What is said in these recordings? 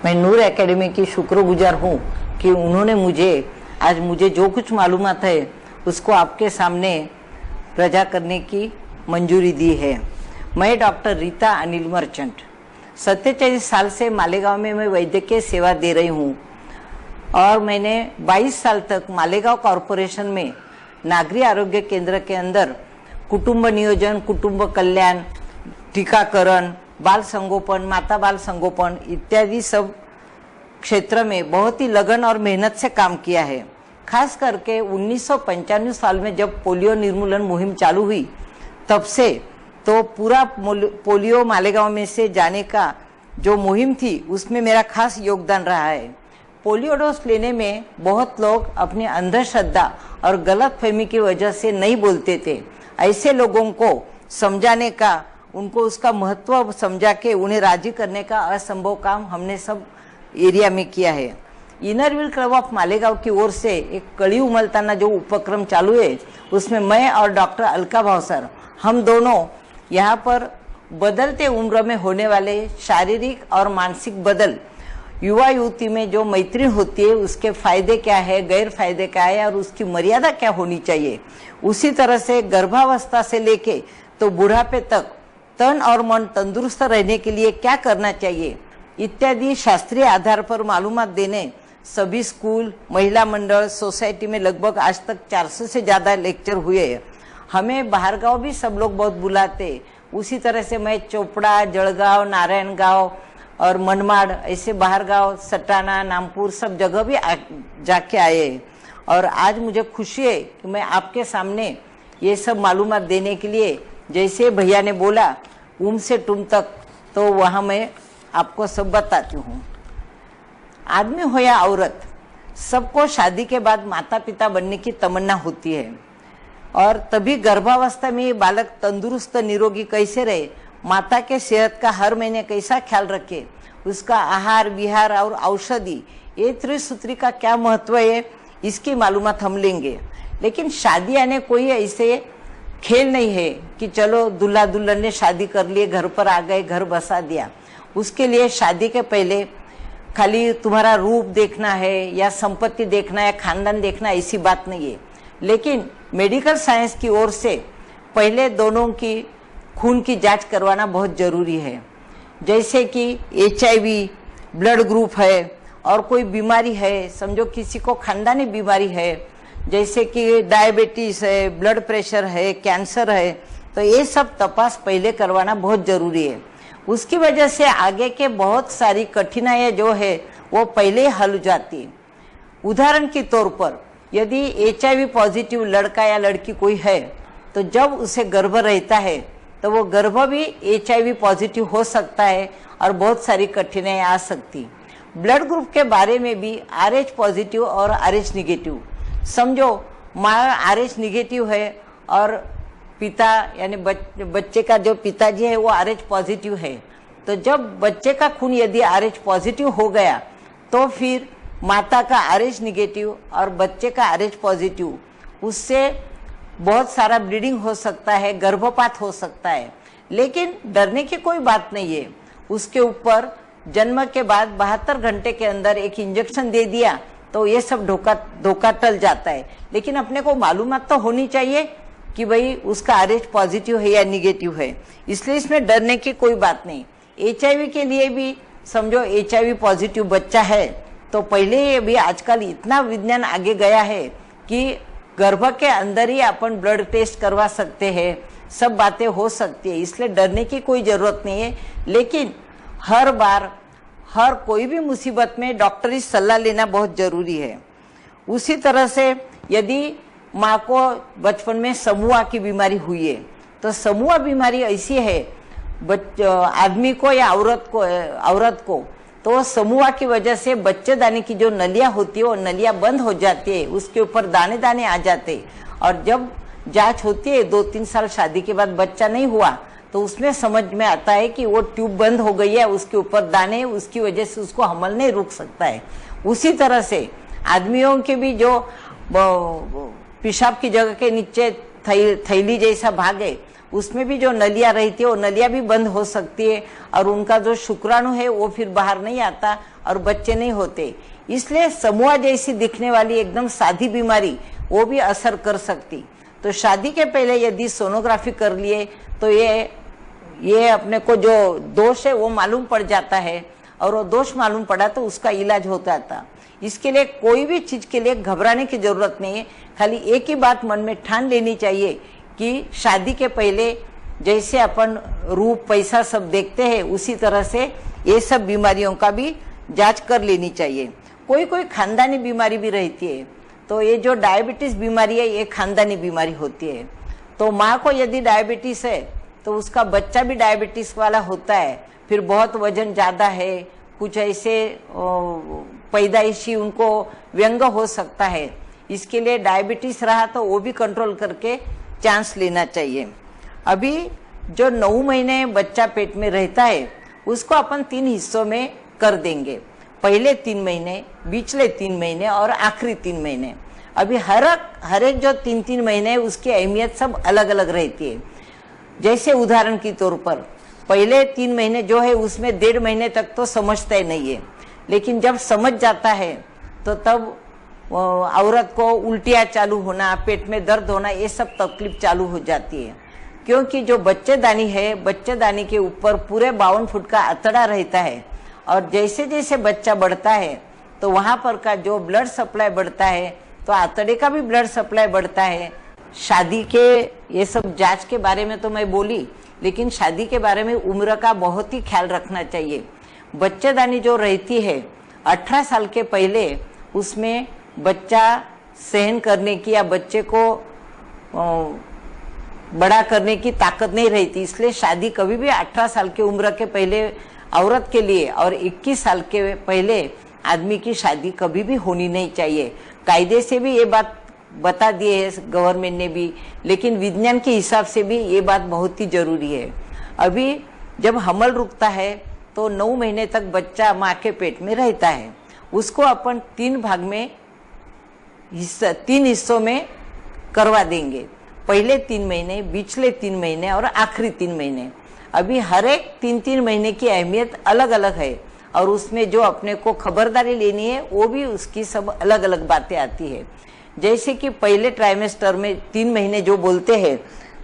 मैं नूर एकेडमी की शुक्रगुजार हूँ कि उन्होंने मुझे जो कुछ मालूमात है उसको आपके सामने प्रजा करने की मंजूरी दी है। मैं डॉक्टर रीता अनिल मर्चेंट 47 साल से मालेगांव में मैं वैद्यकीय सेवा दे रही हूँ और मैंने 22 साल तक मालेगांव कॉरपोरेशन में नागरिक आरोग्य केंद्र के अंदर कुटुंब नियोजन, कुटुंब कल्याण, टीकाकरण, बाल संगोपन, माता बाल संगोपन इत्यादि सब क्षेत्र में बहुत ही लगन और मेहनत से काम किया है। खास करके 1995 साल में जब पोलियो निर्मूलन मुहिम चालू हुई तब से तो पूरा पोलियो मालेगांव में से जाने का जो मुहिम थी उसमें मेरा खास योगदान रहा है। पोलियो डोज लेने में बहुत लोग अपनी अंधश्रद्धा और गलतफहमी की वजह से नहीं बोलते थे। ऐसे लोगों को समझाने का, उनको उसका महत्व समझा के उन्हें राजी करने का असंभव काम हमने सब एरिया में किया है। Inner wheel club of Malegaon की ओर से एक कड़ी उमलताना जो उपक्रम चालू है उसमें मैं और डॉक्टर अलका भावसर हम दोनों यहाँ पर बदलते उम्र में होने वाले शारीरिक और मानसिक बदल, युवा युवती में जो मैत्री होती है उसके फायदे क्या है, गैर फायदे क्या है और उसकी मर्यादा क्या होनी चाहिए, उसी तरह से गर्भावस्था से लेके तो बुढ़ापे तक तन और मन तंदुरुस्त रहने के लिए क्या करना चाहिए इत्यादि शास्त्रीय आधार पर मालूमात देने सभी स्कूल, महिला मंडल, सोसाइटी में लगभग आज तक 400 से ज़्यादा लेक्चर हुए हैं। हमें बाहर गांव भी सब लोग बहुत बुलाते। उसी तरह से मैं चोपड़ा, जलगांव, नारायणगांव और मनमाड़ ऐसे बाहर गांव, सटाना, नामपुर सब जगह भी जाके आए और आज मुझे खुशी है कि मैं आपके सामने ये सब मालूमात देने के लिए, जैसे भैया ने बोला उम से टुम तक, तो वहाँ मैं आपको सब बताती हूँ। आदमी हो या औरत, सबको शादी के बाद माता पिता बनने की तमन्ना होती है और तभी गर्भावस्था में ये बालक तंदुरुस्त निरोगी कैसे रहे, माता के सेहत का हर महीने कैसा ख्याल रखे, उसका आहार विहार और औषधि, ये त्रिसूत्री का क्या महत्व है इसकी मालूमात हम लेंगे। लेकिन शादी आने कोई ऐसे खेल नहीं है कि चलो दूल्हा दुल्हन ने शादी कर लिए, घर पर आ गए, घर बसा दिया। उसके लिए शादी के पहले खाली तुम्हारा रूप देखना है या संपत्ति देखना है, खानदान देखना, ऐसी बात नहीं है। लेकिन मेडिकल साइंस की ओर से पहले दोनों की खून की जांच करवाना बहुत जरूरी है। जैसे कि HIV ब्लड ग्रुप है और कोई बीमारी है, समझो किसी को खानदानी बीमारी है, जैसे कि डायबिटीज है, ब्लड प्रेशर है, कैंसर है, तो ये सब तपास पहले करवाना बहुत जरूरी है। उसकी वजह से आगे के बहुत सारी कठिनाइयाँ जो है वो पहले हल हो जाती है। उदाहरण के तौर पर यदि HIV पॉजिटिव लड़का या लड़की कोई है तो जब उसे गर्भ रहता है तो वो गर्भ भी HIV पॉजिटिव हो सकता है और बहुत सारी कठिनाइयाँ आ सकती। ब्लड ग्रुप के बारे में भी RH पॉजिटिव और RH निगेटिव, समझो माँ RH निगेटिव है और पिता यानी बच्चे का जो पिताजी है वो RH पॉजिटिव है, तो जब बच्चे का खून यदि RH पॉजिटिव हो गया तो फिर माता का RH निगेटिव और बच्चे का RH पॉजिटिव, उससे बहुत सारा ब्लीडिंग हो सकता है, गर्भपात हो सकता है। लेकिन डरने की कोई बात नहीं है। उसके ऊपर जन्म के बाद 72 घंटे के अंदर एक इंजेक्शन दे दिया तो ये सब धोखा टल जाता है। लेकिन अपने को मालूमात तो होनी चाहिए कि भाई उसका RH पॉजिटिव है या निगेटिव है, इसलिए इसमें डरने की कोई बात नहीं। HIV के लिए भी समझो HIV पॉजिटिव बच्चा है तो पहले ये भी आजकल इतना विज्ञान आगे गया है कि गर्भ के अंदर ही अपन ब्लड टेस्ट करवा सकते हैं, सब बातें हो सकती है, इसलिए डरने की कोई जरूरत नहीं है। लेकिन हर बार हर कोई भी मुसीबत में डॉक्टरी सलाह लेना बहुत जरूरी है। उसी तरह से यदि माँ को बचपन में समूह की बीमारी हुई है तो समूह बीमारी ऐसी है आदमी को या औरत को तो समूह की वजह से बच्चेदानी की जो नलियाँ होती है वो नलियाँ बंद हो जाती है, उसके ऊपर दाने दाने आ जाते और जब जांच होती है 2-3 साल शादी के बाद बच्चा नहीं हुआ तो उसमें समझ में आता है कि वो ट्यूब बंद हो गई है, उसके ऊपर दाने, उसकी वजह से उसको हमल नहीं रुक सकता है। उसी तरह से आदमियों के भी जो पेशाब की जगह के नीचे थैली जैसा भाग है उसमें भी जो नलियां रहती है वो नलियां भी बंद हो सकती है और उनका जो शुक्राणु है वो फिर बाहर नहीं आता और बच्चे नहीं होते। इसलिए समूह जैसी दिखने वाली एकदम सादी बीमारी वो भी असर कर सकती। तो शादी के पहले यदि सोनोग्राफी कर लिए तो ये अपने को जो दोष है वो मालूम पड़ जाता है और वो दोष मालूम पड़ा तो उसका इलाज होता था। इसके लिए कोई भी चीज के लिए घबराने की जरूरत नहीं है। खाली एक ही बात मन में ठान लेनी चाहिए कि शादी के पहले जैसे अपन रूप पैसा सब देखते हैं उसी तरह से ये सब बीमारियों का भी जांच कर लेनी चाहिए। कोई कोई खानदानी बीमारी भी रहती है। तो ये जो डायबिटीज बीमारी है ये खानदानी बीमारी होती है। तो माँ को यदि डायबिटीज है तो उसका बच्चा भी डायबिटीज वाला होता है। फिर बहुत वजन ज्यादा है, कुछ ऐसे पैदाइशी उनको व्यंग हो सकता है। इसके लिए डायबिटीज रहा तो वो भी कंट्रोल करके चांस लेना चाहिए। अभी जो 9 महीने बच्चा पेट में रहता है उसको अपन 3 हिस्सों में कर देंगे। पहले 3 महीने, बीचले 3 महीने और आखिरी 3 महीने। अभी हर एक जो 3-3 महीने है उसकी अहमियत सब अलग अलग रहती है। जैसे उदाहरण के तौर पर पहले 3 महीने जो है उसमें 1.5 महीने तक तो समझता ही नहीं है, लेकिन जब समझ जाता है तो तब औरत को उल्टियाँ चालू होना, पेट में दर्द होना, ये सब तकलीफ चालू हो जाती है। क्योंकि जो बच्चेदानी है, बच्चेदानी के ऊपर पूरे 52 फुट का अतड़ा रहता है और जैसे जैसे बच्चा बढ़ता है तो वहां पर का जो ब्लड सप्लाई बढ़ता है तो अतड़े का भी ब्लड सप्लाई बढ़ता है। शादी के ये सब जांच के बारे में तो मैं बोली, लेकिन शादी के बारे में उम्र का बहुत ही ख्याल रखना चाहिए। बच्चेदानी जो रहती है 18 साल के पहले उसमें बच्चा सहन करने की या बच्चे को बड़ा करने की ताकत नहीं रहती। इसलिए शादी कभी भी 18 साल की उम्र के पहले औरत के लिए और 21 साल के पहले आदमी की शादी कभी भी होनी नहीं चाहिए। कायदे से भी ये बात बता दिए है गवर्नमेंट ने भी, लेकिन विज्ञान के हिसाब से भी ये बात बहुत ही जरूरी है। अभी जब हमल रुकता है तो 9 महीने तक बच्चा माँ के पेट में रहता है। उसको अपन 3 भाग में 3 हिस्सों में करवा देंगे। पहले 3 महीने, बीचले 3 महीने और आखिरी 3 महीने। अभी हर एक 3-3 महीने की अहमियत अलग अलग है और उसमें जो अपने को खबरदारी लेनी है वो भी उसकी सब अलग अलग बातें आती है। जैसे कि पहले ट्राइमेस्टर में 3 महीने जो बोलते हैं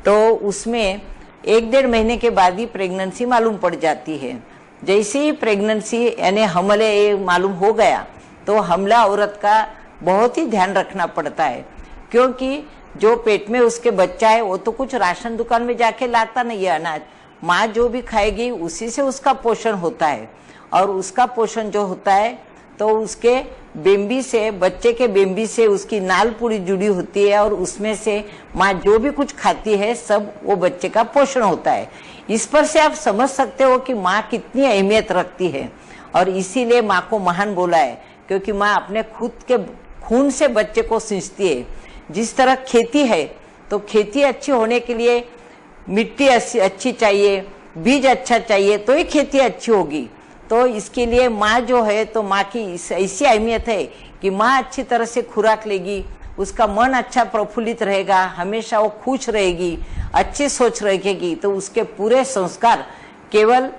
तो उसमें 1-1.5 महीने के बाद ही प्रेगनेंसी मालूम पड़ जाती है। जैसे ही प्रेगनेंसी यानी हमले मालूम हो गया तो हमला औरत का बहुत ही ध्यान रखना पड़ता है, क्योंकि जो पेट में उसके बच्चा है वो तो कुछ राशन दुकान में जाके लाता नहीं है अनाज। माँ जो भी खाएगी उसी से उसका पोषण होता है और उसका पोषण जो होता है तो उसके बेम्बी से, बच्चे के बेम्बी से उसकी नाल पूरी जुड़ी होती है और उसमें से माँ जो भी कुछ खाती है सब वो बच्चे का पोषण होता है। इस पर से आप समझ सकते हो कि माँ कितनी अहमियत रखती है और इसीलिए माँ को महान बोला है, क्योंकि माँ अपने खुद के खून से बच्चे को सींचती है। जिस तरह खेती है तो खेती अच्छी होने के लिए मिट्टी अच्छी चाहिए, बीज अच्छा चाहिए तो ही खेती अच्छी होगी। तो इसके लिए माँ जो है तो माँ की ऐसी अहमियत है कि माँ अच्छी तरह से खुराक लेगी, उसका मन अच्छा प्रफुल्लित रहेगा, हमेशा वो खुश रहेगी, अच्छी सोच रखेगी, तो उसके पूरे संस्कार केवल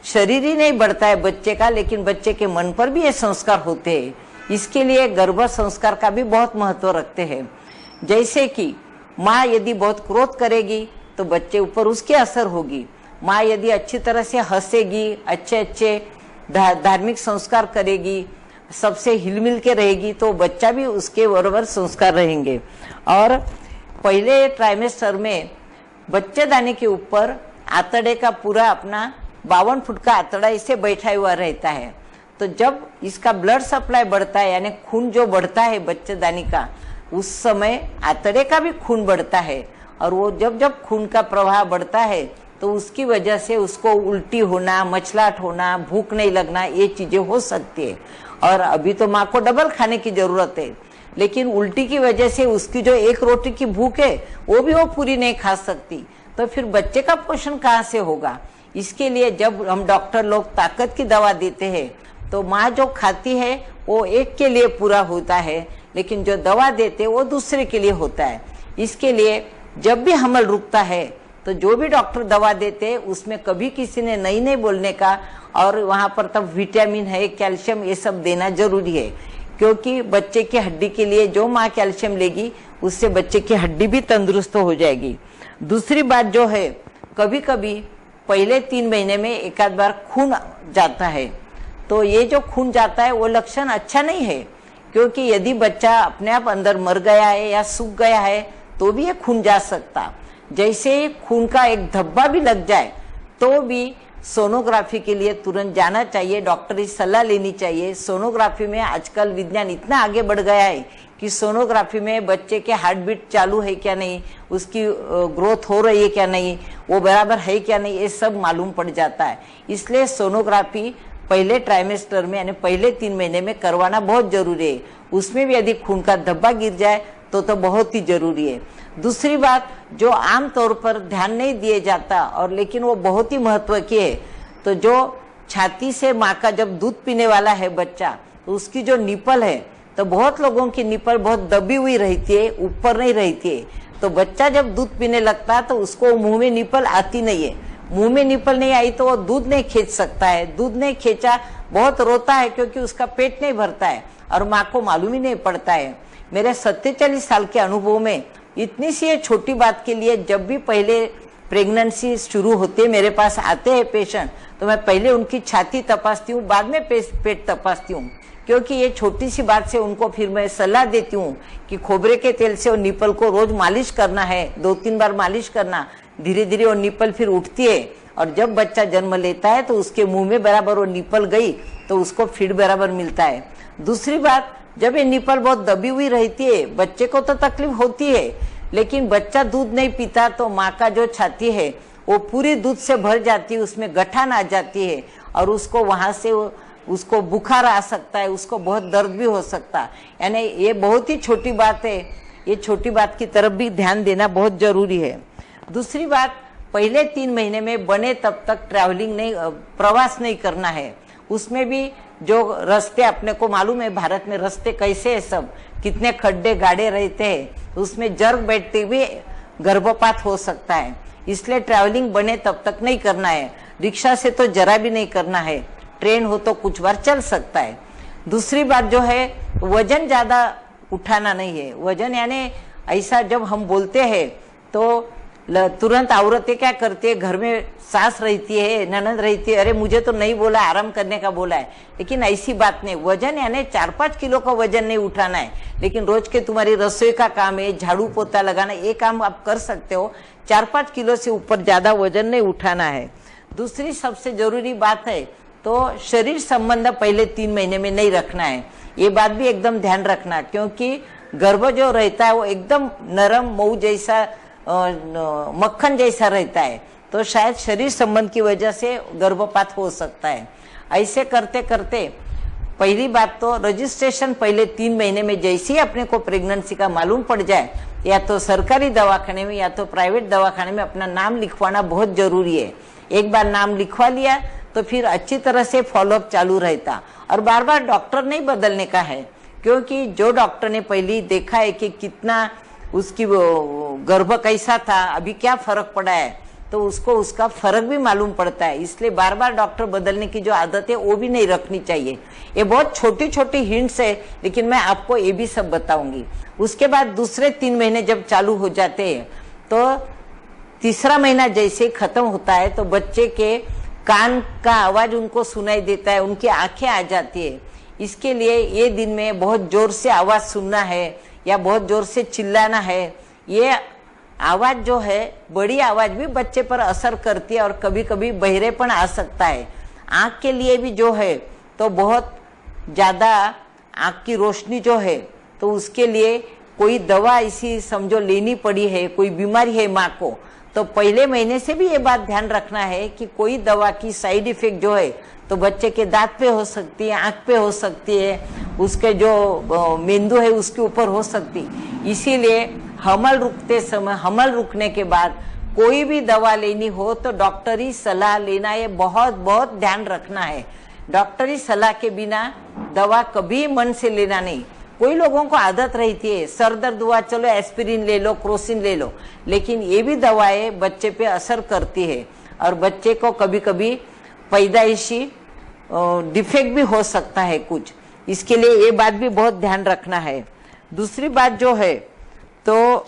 शरीर ही नहीं बढ़ता है बच्चे का, लेकिन बच्चे के मन पर भी ये संस्कार होते हैं। इसके लिए गर्भ संस्कार का भी बहुत महत्व रखते हैं। जैसे कि माँ यदि बहुत क्रोध करेगी तो बच्चे ऊपर उसकी असर होगी। माँ यदि अच्छी तरह से हंसेगी, अच्छे अच्छे धार्मिक संस्कार करेगी, सबसे हिलमिल के रहेगी तो बच्चा भी उसके बराबर संस्कार रहेंगे। और पहले ट्राइमेस्टर में बच्चेदानी के ऊपर आंतड़े का पूरा अपना 52 फुट का आंतड़ा इसे बैठा हुआ रहता है। तो जब इसका ब्लड सप्लाई बढ़ता है यानी खून जो बढ़ता है बच्चेदानी का, उस समय आंतड़े का भी खून बढ़ता है और वो जब जब खून का प्रवाह बढ़ता है तो उसकी वजह से उसको उल्टी होना, मचलाट होना, भूख नहीं लगना, ये चीजें हो सकती है। और अभी तो माँ को डबल खाने की जरूरत है, लेकिन उल्टी की वजह से उसकी जो 1 रोटी की भूख है वो भी वो पूरी नहीं खा सकती, तो फिर बच्चे का पोषण कहाँ से होगा। इसके लिए जब हम डॉक्टर लोग ताकत की दवा देते हैं तो माँ जो खाती है वो एक के लिए पूरा होता है, लेकिन जो दवा देते वो दूसरे के लिए होता है। इसके लिए जब भी हमल रुकता है तो जो भी डॉक्टर दवा देते हैं उसमें कभी किसी ने नहीं बोलने का, और वहाँ पर तब विटामिन है, कैल्शियम, ये सब देना जरूरी है, क्योंकि बच्चे की हड्डी के लिए जो माँ कैल्शियम लेगी उससे बच्चे की हड्डी भी तंदुरुस्त हो जाएगी। दूसरी बात जो है, कभी कभी पहले 3 महीने में एक आध बार खून जाता है, तो ये जो खून जाता है वो लक्षण अच्छा नहीं है, क्योंकि यदि बच्चा अपने आप अंदर मर गया है या सूख गया है तो भी ये खून जा सकता। जैसे खून का एक धब्बा भी लग जाए तो भी सोनोग्राफी के लिए तुरंत जाना चाहिए, डॉक्टरी सलाह लेनी चाहिए। सोनोग्राफी में आजकल विज्ञान इतना आगे बढ़ गया है कि सोनोग्राफी में बच्चे के हार्ट बीट चालू है क्या नहीं, उसकी ग्रोथ हो रही है क्या नहीं, वो बराबर है क्या नहीं, ये सब मालूम पड़ जाता है। इसलिए सोनोग्राफी पहले ट्राइमेस्टर में यानी पहले 3 महीने में करवाना बहुत जरूरी है। उसमें भी यदि खून का धब्बा गिर जाए तो बहुत ही जरूरी है। दूसरी बात जो आम तौर पर ध्यान नहीं दिए जाता और लेकिन वो बहुत ही महत्व की है, तो जो छाती से माँ का जब दूध पीने वाला है बच्चा, तो उसकी जो निपल है, तो बहुत लोगों की निपल बहुत दबी हुई रहती है, ऊपर नहीं रहती है। तो बच्चा जब दूध पीने लगता है तो उसको मुंह में निपल आती नहीं है। मुंह में निपल नहीं आई तो वो दूध नहीं खींच सकता है। दूध नहीं खींचा, बहुत रोता है क्योंकि उसका पेट नहीं भरता है और माँ को मालूम ही नहीं पड़ता है। मेरे 47 साल के अनुभव में इतनी सी ये छोटी बात के लिए जब भी पहले प्रेगनेंसी शुरू होती है, मेरे पास आते हैं पेशेंट, तो मैं पहले उनकी छाती तपासती हूँ, बाद में पेट तपासती हूँ, क्योंकि ये छोटी सी बात से उनको फिर मैं सलाह देती हूँ कि खोबरे के तेल से वो निपल को रोज मालिश करना है, 2-3 बार मालिश करना। धीरे धीरे वो निपल फिर उठती है और जब बच्चा जन्म लेता है तो उसके मुंह में बराबर वो निपल गई तो उसको फीड बराबर मिलता है। दूसरी बात, जब ये निपल बहुत दबी हुई रहती है, बच्चे को तो तकलीफ होती है, लेकिन बच्चा दूध नहीं पीता तो माँ का जो छाती है वो पूरी दूध से भर जाती है, उसमें गठान आ जाती है और उसको वहां से उसको बुखार आ सकता है, उसको बहुत दर्द भी हो सकता है। यानी ये बहुत ही छोटी बात है, ये छोटी बात की तरफ भी ध्यान देना बहुत जरूरी है। दूसरी बात, पहले 3 महीने में बने तब तक ट्रैवलिंग नहीं, प्रवास नहीं करना है। उसमें भी जो रास्ते अपने को मालूम है भारत में रास्ते कैसे है, सब कितने खड्डे गाड़े रहते हैं, उसमें जर्क बैठते हुए गर्भपात हो सकता है। इसलिए ट्रैवलिंग बने तब तक नहीं करना है। रिक्शा से तो जरा भी नहीं करना है, ट्रेन हो तो कुछ बार चल सकता है। दूसरी बात जो है, वजन ज्यादा उठाना नहीं है। वजन यानी ऐसा जब हम बोलते हैं तो तुरंत औरतें क्या करती है, घर में सास रहती है, ननद रहती है, अरे मुझे तो नहीं बोला, आराम करने का बोला है, लेकिन ऐसी बात नहीं। वजन यानी 4-5 किलो का वजन नहीं उठाना है, लेकिन रोज के तुम्हारी रसोई का काम है, झाड़ू पोता लगाना, ये काम आप कर सकते हो। 4-5 किलो से ऊपर ज्यादा वजन नहीं उठाना है। दूसरी सबसे जरूरी बात है तो शरीर संबंध पहले 3 महीने में नहीं रखना है। ये बात भी एकदम ध्यान रखना, क्योंकि गर्भ जो रहता है वो एकदम नरम मऊ जैसा, मक्खन जैसा रहता है, तो शायद शरीर संबंध की वजह से गर्भपात हो सकता है। ऐसे करते करते पहली बात तो रजिस्ट्रेशन पहले 3 महीने में जैसे ही अपने को प्रेगनेंसी का मालूम पड़ जाए, या तो सरकारी दवाखाने में या तो प्राइवेट दवाखाने में अपना नाम लिखवाना बहुत जरूरी है। एक बार नाम लिखवा लिया तो फिर अच्छी तरह से फॉलोअप चालू रहता, और बार बार डॉक्टर नहीं बदलने का है, क्योंकि जो डॉक्टर ने पहले देखा है कि कितना उसकी गर्भ कैसा था, अभी क्या फर्क पड़ा है, तो उसको उसका फर्क भी मालूम पड़ता है। इसलिए बार बार डॉक्टर बदलने की जो आदत है वो भी नहीं रखनी चाहिए। ये बहुत छोटी छोटी हिंट्स है, लेकिन मैं आपको ये भी सब बताऊंगी। उसके बाद दूसरे 3 महीने जब चालू हो जाते हैं तो तीसरा महीना जैसे खत्म होता है तो बच्चे के कान का आवाज उनको सुनाई देता है, उनकी आंखें आ जाती है। इसके लिए ये दिन में बहुत जोर से आवाज सुनना है या बहुत जोर से चिल्लाना है। ये आवाज जो है, बड़ी आवाज भी बच्चे पर असर करती है और कभी कभी बहरेपन आ सकता है। आंख के लिए भी जो है तो बहुत ज्यादा आंख की रोशनी जो है, तो उसके लिए कोई दवा ऐसी समझो लेनी पड़ी है, कोई बीमारी है माँ को, तो पहले महीने से भी ये बात ध्यान रखना है कि कोई दवा की साइड इफेक्ट जो है तो बच्चे के दांत पे हो सकती है, आंख पे हो सकती है, उसके जो मेंदू है उसके ऊपर हो सकती है। इसीलिए हमल रुकते समय, हमल रुकने के बाद कोई भी दवा लेनी हो तो डॉक्टरी सलाह लेना, ये बहुत बहुत ध्यान रखना है। डॉक्टरी सलाह के बिना दवा कभी मन से लेना नहीं। कोई लोगों को आदत रहती है, सर दर्द हुआ चलो एस्पिरिन ले लो, क्रोसिन ले लो, लेकिन ये भी दवाएं बच्चे पे असर करती है और बच्चे को कभी कभी पैदाइशी डिफेक्ट भी हो सकता है कुछ। इसके लिए ये बात भी बहुत ध्यान रखना है। दूसरी बात जो है तो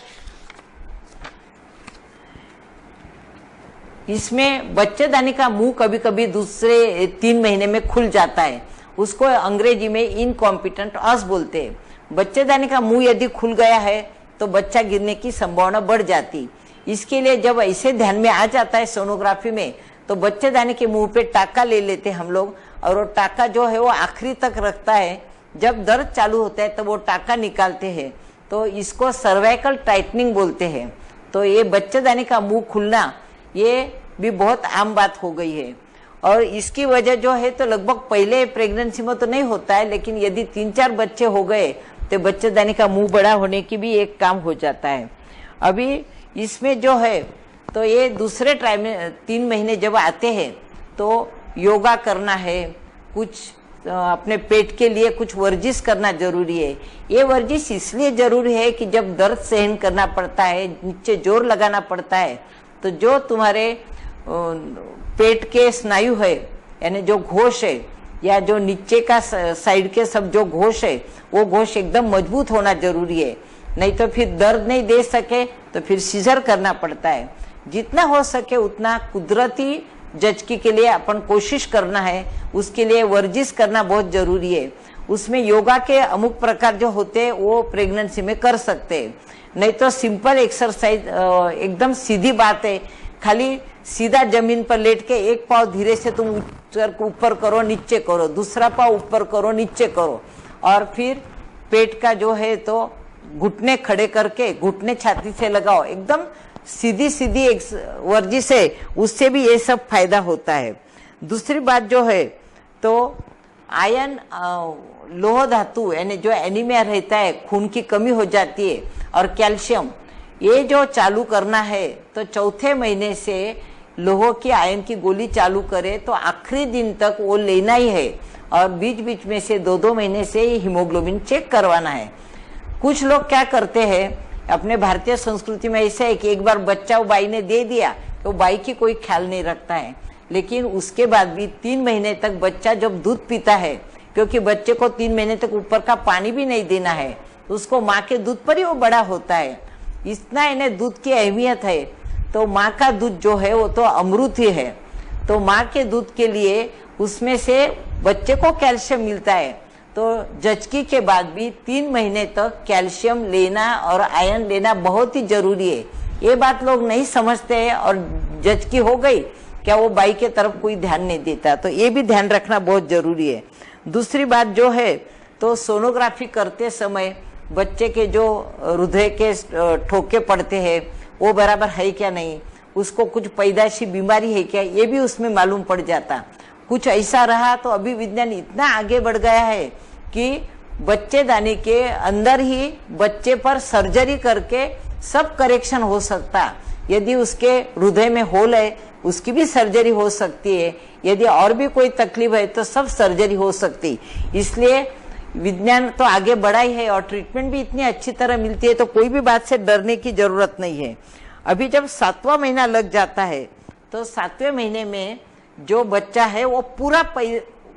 इसमें बच्चेदानी का मुंह कभी कभी दूसरे 3 महीने में खुल जाता है, उसको अंग्रेजी में इनकॉम्पिटेंट ऑस बोलते हैं। बच्चेदानी का मुंह यदि खुल गया है तो बच्चा गिरने की संभावना बढ़ जाती। इसके लिए जब ऐसे ध्यान में आ जाता है सोनोग्राफी में, तो बच्चेदानी के मुंह पे टाका ले लेते हम लोग, और वो टाका जो है वो आखिरी तक रखता है। जब दर्द चालू होता है तो वो टाका निकालते हैं, तो इसको सर्वाइकल टाइटनिंग बोलते हैं। तो ये बच्चेदानी का मुंह खुलना ये भी बहुत आम बात हो गई है, और इसकी वजह जो है तो लगभग पहले प्रेगनेंसी में तो नहीं होता है, लेकिन यदि 3-4 बच्चे हो गए तो बच्चेदानी का मुंह बड़ा होने की भी एक काम हो जाता है। अभी इसमें जो है तो ये दूसरे 3 महीने जब आते हैं तो योगा करना है, कुछ अपने पेट के लिए कुछ वर्जिश करना जरूरी है। ये वर्जिश इसलिए जरूरी है कि जब दर्द सहन करना पड़ता है, नीचे जोर लगाना पड़ता है, तो जो तुम्हारे पेट के स्नायु है यानी जो घोष है या जो नीचे का साइड के सब जो घोष है वो घोष एकदम मजबूत होना जरूरी है, नहीं तो फिर दर्द नहीं दे सके तो फिर सीजर करना पड़ता है। जितना हो सके उतना कुदरती जचकी के लिए अपन कोशिश करना है, उसके लिए वर्जिश करना बहुत जरूरी है। उसमें योगा के अमुक प्रकार जो होते हैं वो प्रेगनेंसी में कर सकते हैं, नहीं तो सिंपल एक्सरसाइज एकदम सीधी बात है, खाली सीधा जमीन पर लेट के एक पाँव धीरे से तुम ऊपर करो नीचे करो, दूसरा पाँव ऊपर करो नीचे करो, और फिर पेट का जो है तो घुटने खड़े करके घुटने छाती से लगाओ, एकदम सीधी सीधी वर्जिश है, उससे भी ये सब फायदा होता है। दूसरी बात जो है तो आयन लोह धातु यानी जो एनीमिया रहता है, खून की कमी हो जाती है, और कैल्शियम ये जो चालू करना है तो चौथे महीने से लोह की आयन की गोली चालू करे तो आखिरी दिन तक वो लेना ही है, और बीच बीच में से 2-2 महीने से हीमोग्लोबिन चेक करवाना है। कुछ लोग क्या करते हैं, अपने भारतीय संस्कृति में ऐसा है कि एक बार बच्चा वो बाई ने दे दिया तो बाई की कोई ख्याल नहीं रखता है, लेकिन उसके बाद भी 3 महीने तक बच्चा जब दूध पीता है, क्योंकि बच्चे को 3 महीने तक ऊपर का पानी भी नहीं देना है, उसको माँ के दूध पर ही वो बड़ा होता है। इतना इन्हें दूध की अहमियत है। तो माँ का दूध जो है वो तो अमृत ही है, तो माँ के दूध के लिए उसमें से बच्चे को कैल्शियम मिलता है। तो जचकी के बाद भी 3 महीने तक कैल्शियम लेना और आयरन लेना बहुत ही जरूरी है। ये बात लोग नहीं समझते हैं, और जचकी हो गई क्या वो बाई के तरफ कोई ध्यान नहीं देता, तो ये भी ध्यान रखना बहुत जरूरी है। दूसरी बात जो है तो सोनोग्राफी करते समय बच्चे के जो हृदय के ठोके पड़ते हैं वो बराबर है क्या नहीं, उसको कुछ पैदाइशी बीमारी है क्या, ये भी उसमें मालूम पड़ जाता। कुछ ऐसा रहा तो अभी विज्ञान इतना आगे बढ़ गया है कि बच्चेदानी के अंदर ही बच्चे पर सर्जरी करके सब करेक्शन हो सकता। यदि उसके हृदय में होल है उसकी भी सर्जरी हो सकती है, यदि और भी कोई तकलीफ है तो सब सर्जरी हो सकती। इसलिए विज्ञान तो आगे बढ़ा ही है और ट्रीटमेंट भी इतनी अच्छी तरह मिलती है, तो कोई भी बात से डरने की जरूरत नहीं है। अभी जब 7वां महीना लग जाता है तो 7वें महीने में जो बच्चा है वो पूरा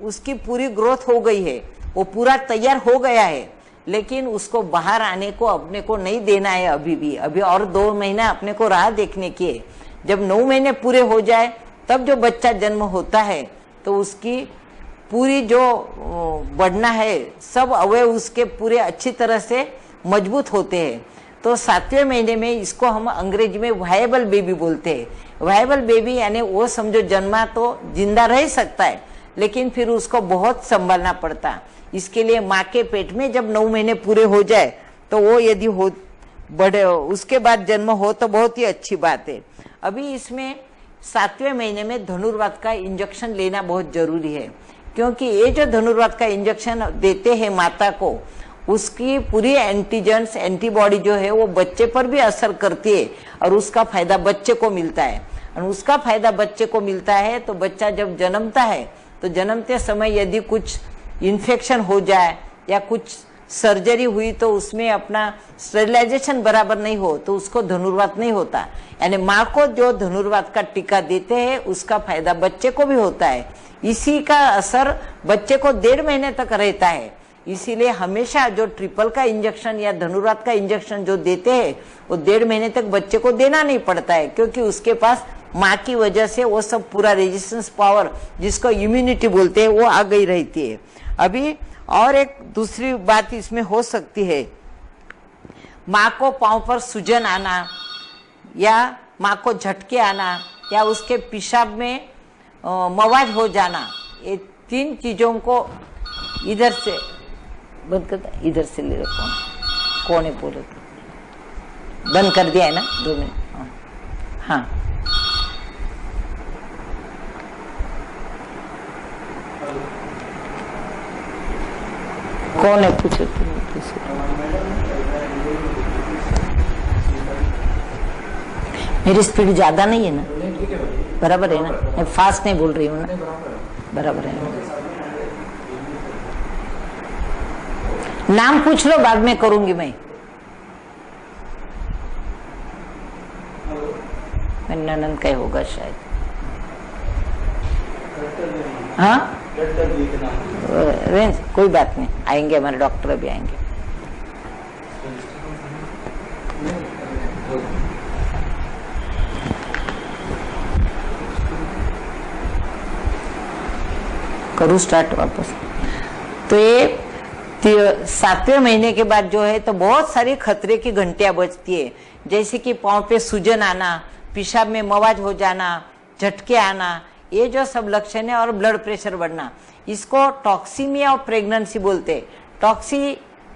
उसकी पूरी ग्रोथ हो गई है, वो पूरा तैयार हो गया है, लेकिन उसको बाहर आने को अपने को नहीं देना है अभी भी। अभी और 2 महीना अपने को राह देखने की है। जब 9 महीने पूरे हो जाए तब जो बच्चा जन्म होता है तो उसकी पूरी जो बढ़ना है सब अवयव उसके पूरे अच्छी तरह से मजबूत होते हैं। तो 7वें महीने में इसको हम अंग्रेजी में वायबल बेबी बोलते हैं। वायबल बेबी यानी वो समझो जन्मा तो जिंदा रह सकता है, लेकिन फिर उसको बहुत संभालना पड़ता। इसके लिए माँ के पेट में जब 9 महीने पूरे हो जाए तो वो यदि हो बड़े उसके बाद जन्म हो तो बहुत ही अच्छी बात है। अभी इसमें 7वें महीने में धनुर्वात का इंजेक्शन लेना बहुत जरूरी है, क्योंकि ये जो धनुर्वात का इंजेक्शन देते हैं माता को, उसकी पूरी एंटीजेंस एंटीबॉडी जो है वो बच्चे पर भी असर करती है और उसका फायदा बच्चे को मिलता है। और उसका फायदा बच्चे को मिलता है तो बच्चा जब जन्मता है तो जन्मते समय यदि कुछ इन्फेक्शन हो जाए या कुछ सर्जरी हुई तो उसमें अपना स्टेरिलाइजेशन बराबर नहीं हो तो उसको धनुर्वात नहीं होता। यानी माँ को जो धनुर्वात का टीका देते हैं उसका फायदा बच्चे को भी होता है। इसी का असर बच्चे को 1.5 महीने तक रहता है। इसीलिए हमेशा जो ट्रिपल का इंजेक्शन या धनुर्वात का इंजेक्शन जो देते हैं वो 1.5 महीने तक बच्चे को देना नहीं पड़ता है, क्योंकि उसके पास माँ की वजह से वो सब पूरा रेजिस्टेंस पावर जिसको इम्यूनिटी बोलते हैं वो आ गई रहती है। अभी और एक दूसरी बात इसमें हो सकती है, माँ को पांव पर सूजन आना या माँ को झटके आना या उसके पेशाब में मवाज हो जाना, ये 3 चीजों को इधर से बंद करता, इधर से ले रखो, कौन है पूरे बंद कर दिया है ना, 2 मिनट। हाँ कौन है पूछो। मेरी स्पीड ज्यादा नहीं है ना, बराबर है ना, मैं फास्ट नहीं बोल रही हूँ ना, बराबर है ना। नाम पूछ लो, बाद में करूंगी मैं ननंद का होगा शायद। हाँ रेंज कोई बात नहीं, आएंगे हमारे डॉक्टर भी आएंगे। करूँ स्टार्ट वापस। तो ये 7वें महीने के बाद जो है तो बहुत सारी खतरे की घंटियां बजती है, जैसे कि पांव पे सूजन आना, पेशाब में मवाज हो जाना, झटके आना, ये जो सब लक्षण है, और ब्लड प्रेशर बढ़ना। इसको टॉक्सीमिया और प्रेगनेंसी बोलते हैं।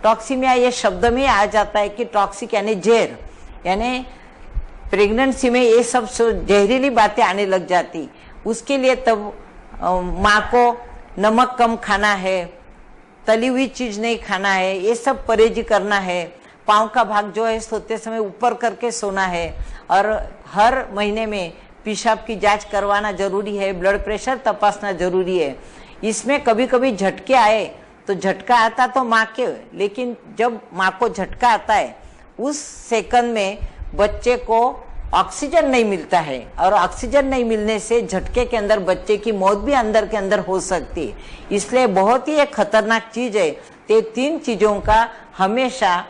टॉक्सीमिया ये शब्द में आ जाता है कि टॉक्सिक यानी जहर, यानी प्रेगनेंसी में ये सब जहरीली बातें आने लग जाती। उसके लिए तब माँ को नमक कम खाना है, तली हुई चीज नहीं खाना है, ये सब परहेज करना है। पाँव का भाग जो है सोते समय ऊपर करके सोना है, और हर महीने में पेशाब की जांच करवाना जरूरी है, ब्लड प्रेशर तपासना जरूरी है। इसमें कभी कभी झटके आए तो झटका आता तो माँ के, लेकिन जब माँ को झटका आता है उस सेकंड में बच्चे को ऑक्सीजन नहीं मिलता है, और ऑक्सीजन नहीं मिलने से झटके के अंदर बच्चे की मौत भी अंदर के अंदर हो सकती है। इसलिए बहुत ही एक खतरनाक चीज है। ये 3 चीजों का हमेशा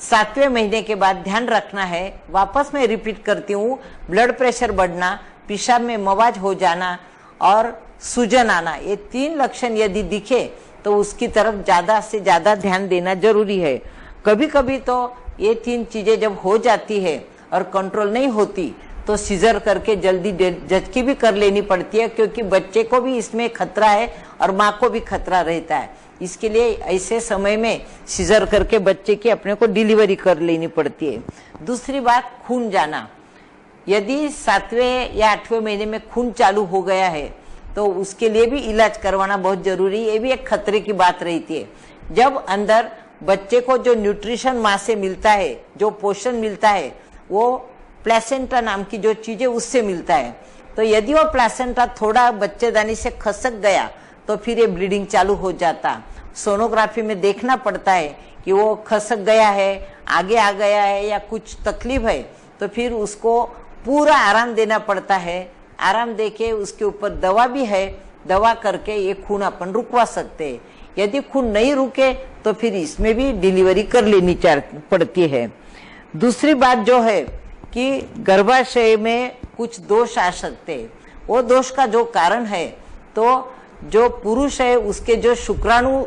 7वें महीने के बाद ध्यान रखना है। वापस मैं रिपीट करती हूँ, ब्लड प्रेशर बढ़ना, पेशाब में मवाज हो जाना और सूजन आना, ये 3 लक्षण यदि दिखे तो उसकी तरफ ज्यादा से ज्यादा ध्यान देना जरूरी है। कभी कभी तो ये 3 चीजें जब हो जाती है और कंट्रोल नहीं होती तो सीजर करके जल्दी जचकी भी कर लेनी पड़ती है, क्योंकि बच्चे को भी इसमें खतरा है और माँ को भी खतरा रहता है। इसके लिए ऐसे समय में सीजर करके बच्चे की अपने को डिलीवरी कर लेनी पड़ती है। दूसरी बात, खून जाना। यदि 7वें या 8वें महीने में खून चालू हो गया है तो उसके लिए भी इलाज करवाना बहुत जरूरी है। ये भी एक खतरे की बात रहती है। जब अंदर बच्चे को जो न्यूट्रिशन माँ से मिलता है, जो पोषण मिलता है, वो प्लेसेंटा नाम की जो चीजें उससे मिलता है। तो यदि वो प्लेसेंटा थोड़ा बच्चेदानी से खसक गया तो फिर ये ब्लीडिंग चालू हो जाता। सोनोग्राफी में देखना पड़ता है कि वो खसक गया है, आगे आ गया है या कुछ तकलीफ है, तो फिर उसको पूरा आराम देना पड़ता है। आराम देके उसके ऊपर दवा भी है, दवा करके ये खून अपन रुकवा सकते हैं। यदि खून नहीं रुके तो फिर इसमें भी डिलीवरी कर लेनी पड़ती है। दूसरी बात जो है कि गर्भाशय में कुछ दोष आ सकते हैं। वो दोष का जो कारण है, तो जो पुरुष है उसके जो शुक्राणु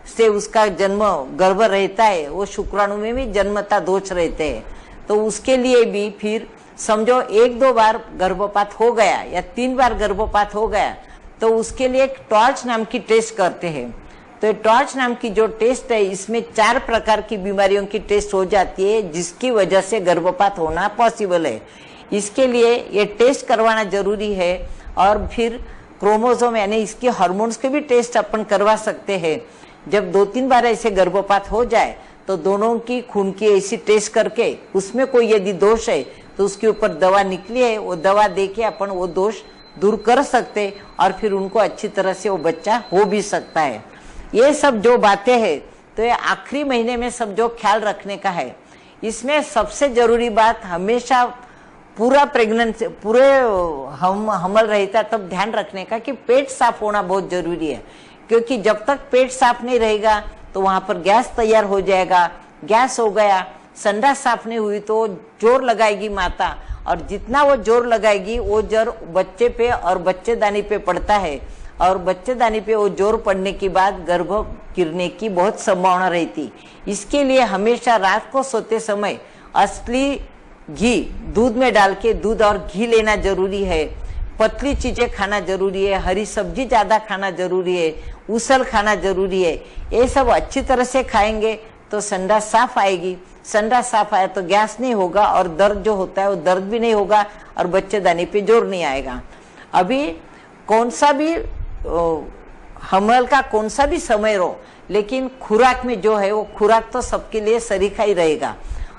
से उसका जन्म गर्भ रहता है, वो शुक्राणु में भी जन्मता दोष रहते हैं। तो उसके लिए भी फिर समझो 1-2 बार गर्भपात हो गया या 3 बार गर्भपात हो गया तो उसके लिए एक टॉर्च नाम की टेस्ट करते हैं। तो टॉर्च नाम की जो टेस्ट है, इसमें 4 प्रकार की बीमारियों की टेस्ट हो जाती है, जिसकी वजह से गर्भपात होना पॉसिबल है। इसके लिए ये टेस्ट करवाना जरूरी है। और फिर क्रोमोसोम यानी इसके हार्मोन्स के भी टेस्ट अपन करवा सकते हैं। जब 2-3 बार ऐसे गर्भपात हो जाए तो दोनों की खून की ऐसी टेस्ट करके उसमें कोई यदि दोष है तो उसके ऊपर दवा निकली है, वो दवा देके अपन वो दोष दूर कर सकते और फिर उनको अच्छी तरह से वो बच्चा हो भी सकता है। ये सब जो बातें हैं तो ये आखिरी महीने में सब जो ख्याल रखने का है, इसमें सबसे जरूरी बात हमेशा पूरा प्रेगनेंसी पूरे हमल रहता तब ध्यान रखने का कि पेट साफ होना बहुत जरूरी है, क्योंकि जब तक पेट साफ नहीं रहेगा तो वहां पर गैस तैयार हो जाएगा। गैस हो गया, संडास साफ नहीं हुई तो जोर लगाएगी माता, और जितना वो जोर लगाएगी वो जोर बच्चे पे और बच्चेदानी पे पड़ता है, और बच्चेदानी पे वो जोर पड़ने के बाद गर्भ गिरने की बहुत संभावना रहती। इसके लिए हमेशा रात को सोते समय असली घी दूध में डाल के दूध और घी लेना जरूरी है। पतली चीजें खाना जरूरी है, हरी सब्जी ज्यादा खाना जरूरी है, उसल खाना जरूरी है। ये सब अच्छी तरह से खाएंगे तो संडास साफ आएगी। संडास साफ आया तो गैस नहीं होगा और दर्द जो होता है वो दर्द भी नहीं होगा और बच्चेदानी पे जोर नहीं आएगा। अभी कौन सा भी हमल का कौन सा भी समय रो, लेकिन खुराक में जो है वो खुराक तो सबके लिए सरीखा ही रहेगा।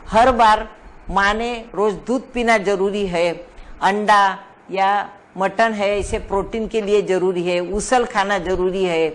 हर बार माँ ने रोज दूध पीना जरूरी है, अंडा या मटन है इसे प्रोटीन के लिए जरूरी है, उसल खाना जरूरी है,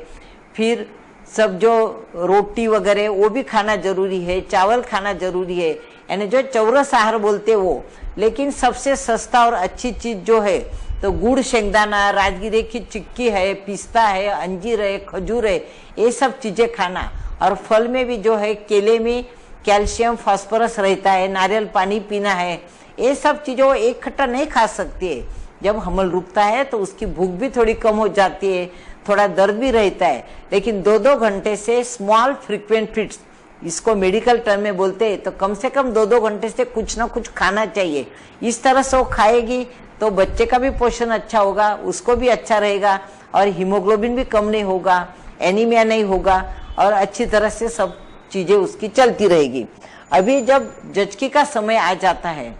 फिर सब जो रोटी वगैरह वो भी खाना जरूरी है, चावल खाना जरूरी है, यानी जो चौरस आहार बोलते वो। लेकिन सबसे सस्ता और अच्छी चीज जो है तो गुड़ शेंगदाना, राजगिरे की चिक्की है, पिस्ता है, अंजीर है, खजूर है, ये सब चीजें खाना। और फल में भी जो है केले में कैल्शियम फास्फोरस रहता है, नारियल पानी पीना है। ये सब चीजों एक खट्टा नहीं खा सकती है। जब हमल रुकता है तो उसकी भूख भी थोड़ी कम हो जाती है, थोड़ा दर्द भी रहता है, लेकिन 2-2 घंटे से स्मॉल फ्रीक्वेंट फीड्स, इसको मेडिकल टर्म में बोलते हैं, तो कम से कम 2-2 घंटे से कुछ ना कुछ खाना चाहिए। इस तरह से वो खाएगी तो बच्चे का भी पोषण अच्छा होगा, उसको भी अच्छा रहेगा और हीमोग्लोबिन भी कम नहीं होगा, एनीमिया नहीं होगा और अच्छी तरह से सब चीजें उसकी चलती रहेगी। अभी जब जचकी का समय आ जाता है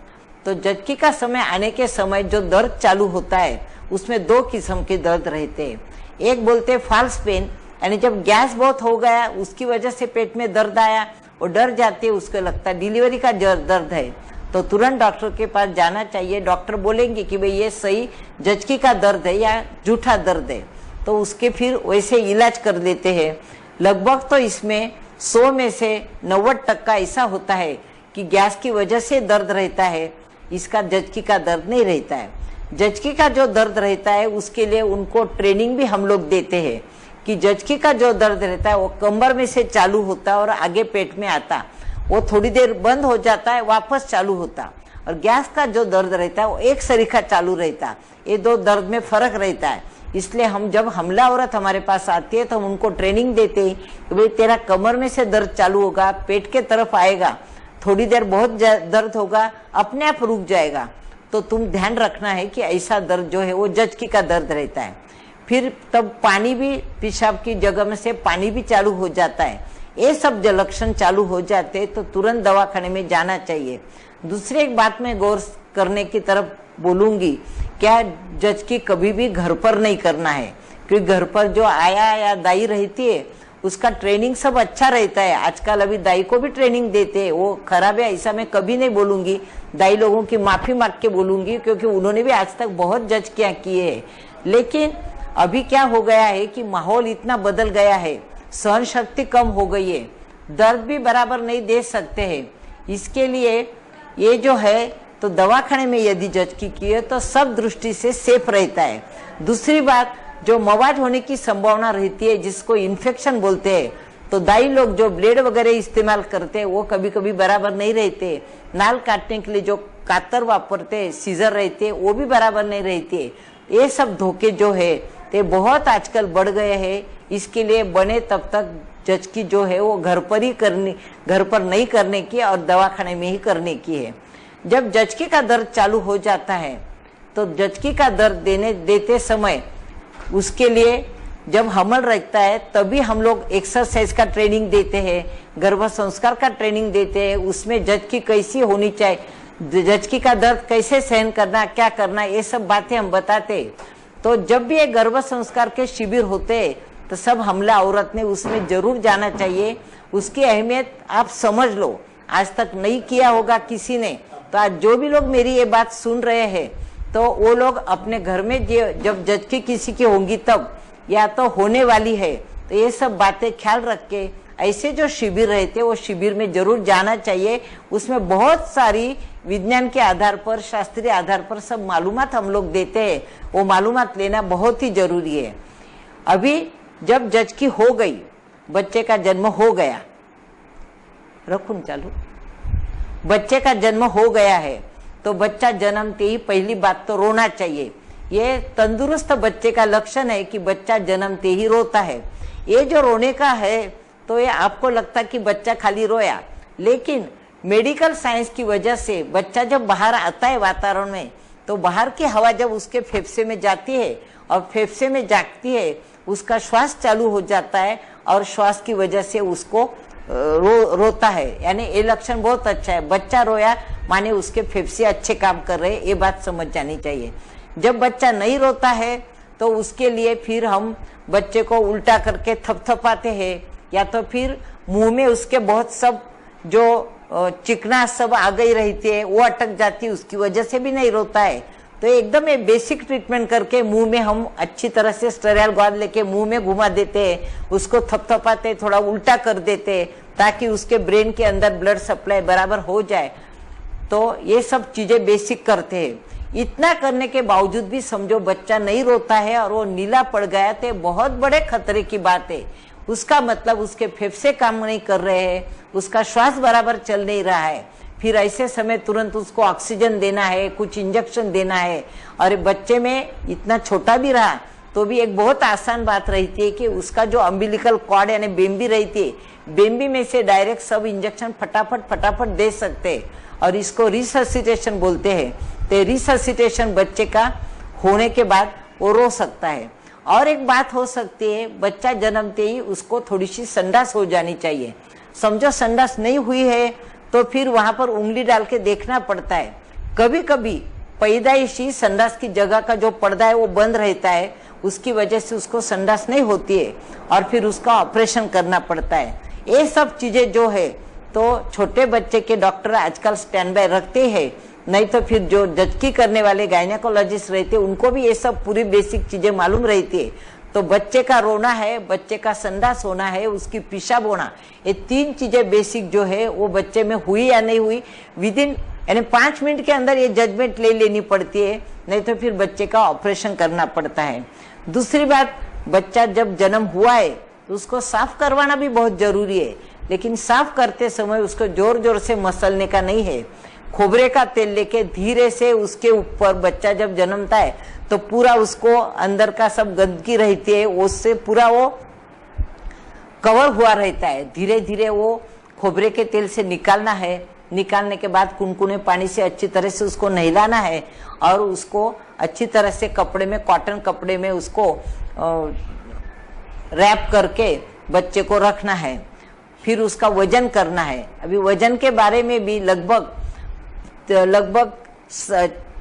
तो जचकी का समय आने के समय जो दर्द चालू होता है उसमें 2 किस्म के दर्द रहते हैं। एक बोलते हैं फॉल्स पेन, यानी जब गैस बहुत हो गया उसकी वजह से पेट में दर्द आया, वो डर जाते हैं, उसको लगता है डिलीवरी का दर्द है, तो तुरंत डॉक्टर के पास जाना चाहिए। डॉक्टर बोलेंगे कि भाई ये सही जचकी का दर्द है या झूठा दर्द है, तो उसके फिर वैसे इलाज कर देते हैं। लगभग तो इसमें 100 में से 90% ऐसा होता है कि गैस की वजह से दर्द रहता है, इसका जचकी का दर्द नहीं रहता है। जचकी का जो दर्द रहता है उसके लिए उनको ट्रेनिंग भी हम लोग देते हैं कि जचकी का जो दर्द रहता है वो कमर में से चालू होता और आगे पेट में आता, वो थोड़ी देर बंद हो जाता है, वापस चालू होता। और गैस का जो दर्द रहता है वो एक सरीखा चालू रहता। ये 2 दर्द में फर्क रहता है। इसलिए हम जब हमला औरत हमारे पास आती है तो हम उनको ट्रेनिंग देते हैं कि भाई तेरा कमर में से दर्द चालू होगा, पेट के तरफ आएगा, थोड़ी देर बहुत दर्द होगा, अपने आप रुक जाएगा, तो तुम ध्यान रखना है कि ऐसा दर्द जो है वो जचकी का दर्द रहता है। फिर तब पानी भी, पेशाब की जगह में से पानी भी चालू हो जाता है। ये सब जो लक्षण चालू हो जाते हैं तो तुरंत दवाखाने में जाना चाहिए। दूसरी एक बात में गौर करने की तरफ बोलूंगी, क्या जचकी कभी भी घर पर नहीं करना है, क्योंकि घर पर जो आया या दाई रहती है उसका ट्रेनिंग सब अच्छा रहता है। आजकल अभी दाई को भी ट्रेनिंग देते हैं, वो खराब है ऐसा मैं कभी नहीं बोलूंगी, दाई लोगों की माफी मांग के बोलूंगी, क्योंकि उन्होंने भी आज तक बहुत जचकियां किए हैं। लेकिन अभी क्या हो गया है कि माहौल इतना बदल गया है, सहन शक्ति कम हो गई है, दर्द भी बराबर नहीं दे सकते हैं। इसके लिए ये जो है तो दवाखाने में यदि जचकी की है तो सब दृष्टि से सेफ रहता है। दूसरी बात, जो मवाज होने की संभावना रहती है जिसको इन्फेक्शन बोलते हैं, तो दाई लोग जो ब्लेड वगैरह इस्तेमाल करते हैं वो कभी कभी बराबर नहीं रहते। नाल काटने के लिए जो कातर वापरते हैं, सीजर रहते हैं, वो भी बराबर नहीं रहते। ये सब धोखे जो है ते बहुत आजकल बढ़ गए हैं। इसके लिए बने तब तक जचकी जो है वो घर पर नहीं करने की और दवाखाने में ही करने की है। जब जचकी का दर्द चालू हो जाता है तो जचकी का दर्द देते समय उसके लिए जब हमल रहता है तभी हम लोग एक्सरसाइज का ट्रेनिंग देते हैं, गर्भ संस्कार का ट्रेनिंग देते हैं। उसमें जचकी कैसी होनी चाहिए, जचकी का दर्द कैसे सहन करना, क्या करना, ये सब बातें हम बताते। तो जब भी ये गर्भ संस्कार के शिविर होते हैं तो सब हमला औरत ने उसमें जरूर जाना चाहिए। उसकी अहमियत आप समझ लो, आज तक नहीं किया होगा किसी ने, तो आज जो भी लोग मेरी ये बात सुन रहे हैं तो वो लोग अपने घर में जब जचकी किसी की होंगी तब या तो होने वाली है तो ये सब बातें ख्याल रख के ऐसे जो शिविर रहते वो शिविर में जरूर जाना चाहिए। उसमें बहुत सारी विज्ञान के आधार पर, शास्त्रीय आधार पर सब मालूमात हम लोग देते हैं। वो मालूमात लेना बहुत ही जरूरी है। अभी जब जज की हो गई, बच्चे का जन्म हो गया, रखूं चालू, बच्चे का जन्म हो गया है तो बच्चा जन्मते ही पहली बात तो रोना चाहिए। ये तंदुरुस्त बच्चे का लक्षण है कि बच्चा जन्मते ही रोता है। ये जो रोने का है तो ये आपको लगता कि बच्चा खाली रोया, लेकिन मेडिकल साइंस की वजह से बच्चा जब बाहर आता है वातावरण में, तो बाहर की हवा जब उसके फेफड़े में जाती है और फेफड़े में जाती है, उसका श्वास चालू हो जाता है और श्वास की वजह से उसको रोता है। यानी ये लक्षण बहुत अच्छा है। बच्चा रोया माने उसके फेफड़े अच्छे काम कर रहे हैं, ये बात समझ जानी चाहिए। जब बच्चा नहीं रोता है तो उसके लिए फिर हम बच्चे को उल्टा करके थपथपाते हैं, या तो फिर मुंह में उसके बहुत सब जो चिकना सब आ गई रहती है वो अटक जाती है, उसकी वजह से भी नहीं रोता है। तो एकदम ये बेसिक ट्रीटमेंट करके मुंह में हम अच्छी तरह से स्टेराइल गॉज लेके मुंह में घुमा देते हैं, उसको थपथपाते, थोड़ा उल्टा कर देते ताकि उसके ब्रेन के अंदर ब्लड सप्लाई बराबर हो जाए। तो ये सब चीजें बेसिक करते हैं। इतना करने के बावजूद भी समझो बच्चा नहीं रोता है और वो नीला पड़ गया तो बहुत बड़े खतरे की बात है। उसका मतलब उसके फेफड़े काम नहीं कर रहे हैं, उसका श्वास बराबर चल नहीं रहा है। फिर ऐसे समय तुरंत उसको ऑक्सीजन देना है, कुछ इंजेक्शन देना है। और बच्चे में इतना छोटा भी रहा तो भी एक बहुत आसान बात रहती है कि उसका जो अम्बिलिकल कॉर्ड यानी बेम्बी रहती है, बेम्बी में से डायरेक्ट सब इंजेक्शन फटाफट दे सकते हैं और इसको रिससिटेशन बोलते हैं। तो रिससिटेशन बच्चे का होने के बाद वो रो सकता है। और एक बात हो सकती है, बच्चा जन्मते ही उसको थोड़ी सी संडास हो जानी चाहिए। समझो संडास नहीं हुई है तो फिर वहां पर उंगली डाल के देखना पड़ता है। कभी कभी पैदाइशी संडास की जगह का जो पर्दा है वो बंद रहता है, उसकी वजह से उसको संडास नहीं होती है और फिर उसका ऑपरेशन करना पड़ता है। ये सब चीजें जो है तो छोटे बच्चे के डॉक्टर आजकल स्टैंड बाय रखते हैं, नहीं तो फिर जो जचकी करने वाले गायनेकोलॉजिस्ट रहते हैं उनको भी ये सब पूरी बेसिक चीजें मालूम रहती है। तो बच्चे का रोना है, बच्चे का संडास होना है, उसकी पेशाब होना, ये 3 चीजें बेसिक जो है वो बच्चे में हुई या नहीं हुई विदिन यानी 5 मिनट के अंदर ये जजमेंट ले लेनी पड़ती है, नहीं तो फिर बच्चे का ऑपरेशन करना पड़ता है। दूसरी बात, बच्चा जब जन्म हुआ है तो उसको साफ करवाना भी बहुत जरूरी है, लेकिन साफ करते समय उसको जोर जोर से मसलने का नहीं है। खोबरे का तेल लेके धीरे से उसके ऊपर, बच्चा जब जन्मता है तो पूरा उसको अंदर का सब गंदगी रहती है उससे पूरा वो कवर हुआ रहता है। धीरे धीरे वो खोबरे के तेल से निकालना है। निकालने के बाद कुनकुने पानी से अच्छी तरह से उसको नहलाना है और उसको अच्छी तरह से कपड़े में, कॉटन कपड़े में उसको रैप करके बच्चे को रखना है। फिर उसका वजन करना है। अभी वजन के बारे में भी लगभग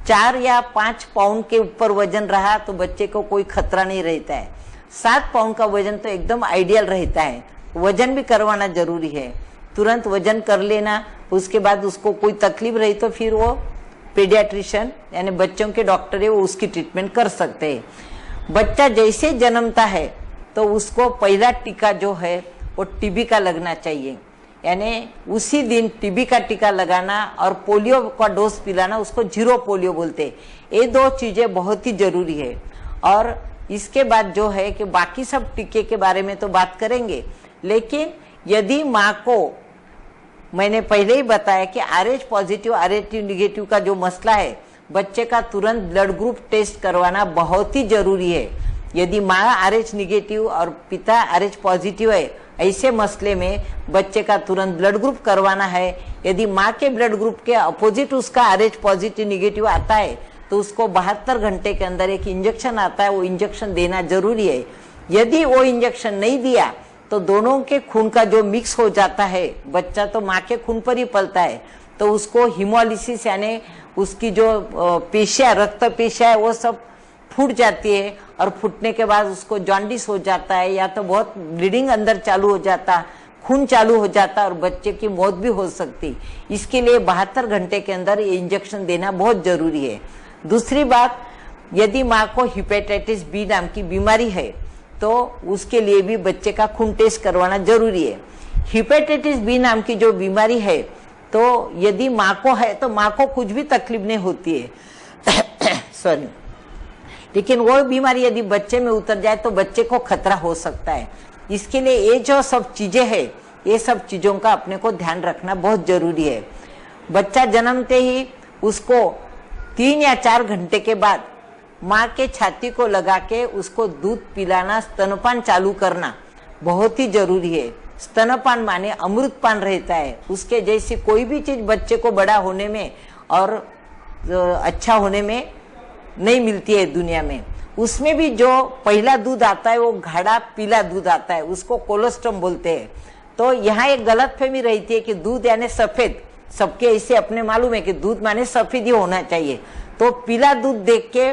4 या 5 पाउंड के ऊपर वजन रहा तो बच्चे को कोई खतरा नहीं रहता है। 7 पाउंड का वजन तो एकदम आइडियल रहता है। वजन भी करवाना जरूरी है, तुरंत वजन कर लेना। उसके बाद उसको कोई तकलीफ रही तो फिर वो पीडियाट्रिशियन यानी बच्चों के डॉक्टर है वो उसकी ट्रीटमेंट कर सकते हैं। बच्चा जैसे जन्मता है तो उसको पहला टीका जो है वो टीबी का लगना चाहिए, यानी उसी दिन टीबी का टीका लगाना और पोलियो का डोज पिलाना, उसको 0 पोलियो बोलते हैं। ये 2 चीजें बहुत ही जरूरी है। और इसके बाद जो है कि बाकी सब टीके के बारे में तो बात करेंगे, लेकिन यदि माँ को, मैंने पहले ही बताया कि RH पॉजिटिव RH निगेटिव का जो मसला है, बच्चे का तुरंत ब्लड ग्रुप टेस्ट करवाना बहुत ही जरूरी है। यदि माँ RH निगेटिव और पिता RH पॉजिटिव है, ऐसे मसले में बच्चे का तुरंत ब्लड ग्रुप करवाना है। यदि माँ के ब्लड ग्रुप के अपोजिट उसका RH पॉजिटिव निगेटिव आता है तो उसको 72 घंटे के अंदर एक इंजेक्शन आता है, वो इंजेक्शन देना जरूरी है। यदि वो इंजेक्शन नहीं दिया तो दोनों के खून का जो मिक्स हो जाता है, बच्चा तो माँ के खून पर ही पलता है, तो उसको हिमोलिसिस यानी उसकी जो पेशियां, रक्त पेशियां है वो सब फूट जाती है और फूटने के बाद उसको जॉन्डिस हो जाता है, या तो बहुत ब्लीडिंग अंदर चालू हो जाता, खून चालू हो जाता और बच्चे की मौत भी हो सकती। इसके लिए 72 घंटे के अंदर ये इंजेक्शन देना बहुत जरूरी है। दूसरी बात, यदि माँ को हेपेटाइटिस बी नाम की बीमारी है तो उसके लिए भी बच्चे का खून टेस्ट करवाना जरूरी है। हेपेटाइटिस बी नाम की जो बीमारी है, तो यदि माँ को है तो माँ को कुछ भी तकलीफ नहीं होती है सॉरी, लेकिन वो बीमारी यदि बच्चे में उतर जाए तो बच्चे को खतरा हो सकता है। इसके लिए ये जो सब चीजें है, ये सब चीजों का अपने को ध्यान रखना बहुत जरूरी है। बच्चा जन्मते ही उसको 3 या 4 घंटे के बाद माँ के छाती को लगा के उसको दूध पिलाना, स्तनपान चालू करना बहुत ही जरूरी है। स्तनपान माने अमृतपान रहता है, उसके जैसी कोई भी चीज बच्चे को बड़ा होने में और अच्छा होने में नहीं मिलती है दुनिया में। उसमें भी जो पहला दूध आता है वो गाढ़ा पीला दूध आता है, उसको कोलोस्ट्रम बोलते हैं। तो यहाँ एक गलतफहमी रहती है कि दूध यानी सफेद, सबके ऐसे अपने मालूम है कि दूध माने सफेद ही होना चाहिए। तो पीला दूध देख के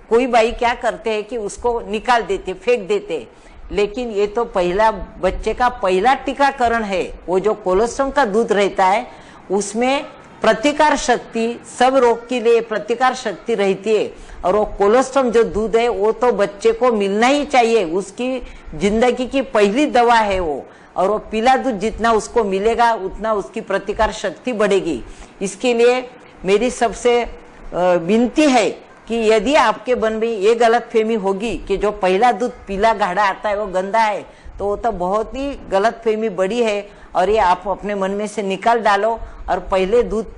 कोई भाई क्या करते हैं कि उसको निकाल देते, फेंक देते, लेकिन ये तो पहला बच्चे का पहला टीकाकरण है। वो जो कोलोस्ट्रम का दूध रहता है उसमें प्रतिकार शक्ति, सब रोग के लिए प्रतिकार शक्ति रहती है, और वो कोलोस्ट्रम जो दूध है वो तो बच्चे को मिलना ही चाहिए, उसकी जिंदगी की पहली दवा है वो। और वो पीला दूध जितना उसको मिलेगा उतना उसकी प्रतिकार शक्ति बढ़ेगी। इसके लिए मेरी सबसे विनती है कि यदि आपके मन में ये गलतफहमी होगी कि जो पहला दूध पीला गाढ़ा आता है वो गंदा है, तो वो तो बहुत ही गलतफहमी बड़ी है, और ये आप अपने मन में से निकाल डालो। और पहले दूध,